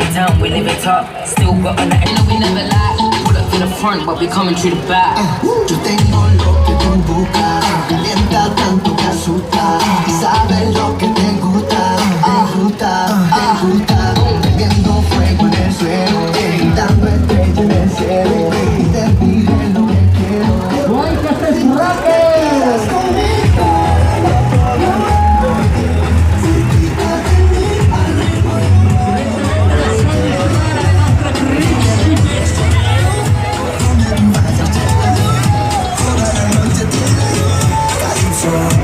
it down, we live it up. Still got a lot, and no, we never lie. Pull up to the front, but we coming through the back. Yo tengo lo que tú buscas, calienta tanto que asusta. Sabes lo que te gusta, te gusta, te gusta. Prendiendo fuego en el suelo, dando estrella en el cielo. Y te pide lo que quiero. ¡No hay que hacer su racket!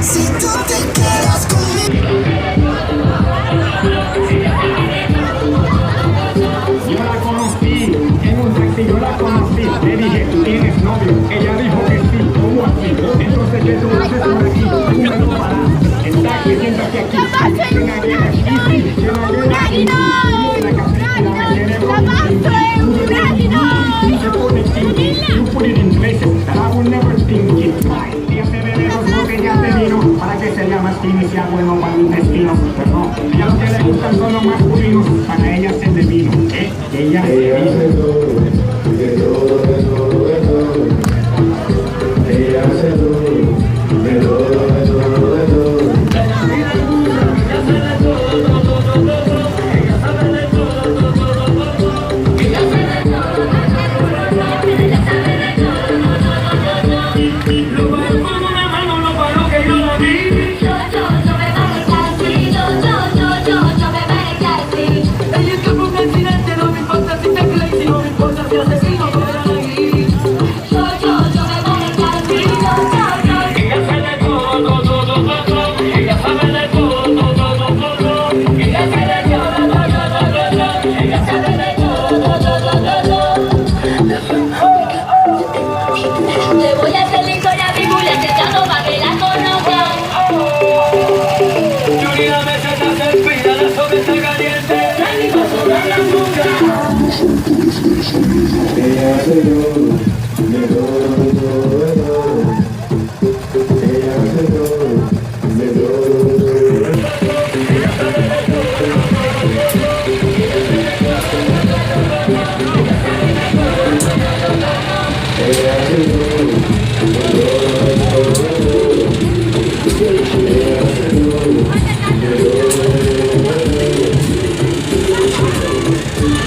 Si tú te quedas conmigo. Yo la conocí en un taxi, yo la conocí. Le dije, ¿tú tienes novio? Ella dijo que sí, ¿cómo así? Entonces, ¿qué tú haces por aquí? Tú me lo paras. El taxi, siéntate aquí. Ven aquí, easy. Ven aquí, la capricha, me quiere se pone kinky. You put it in places that I would never think it. Y hace beber dos botellas de vino para que se llama skinny y sea bueno para el intestino. Pero no, ella lo que le gustan son los masculinos. Para ella se de vino, ella se vino. Ella hace todo, de todo. Ella hace todo, de todo. Ella hace todo, de todo. Ella hace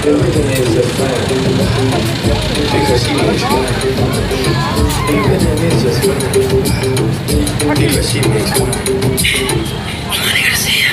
Everything is just fine, because she makes fun. Everything is just fine, because she makes fun. García.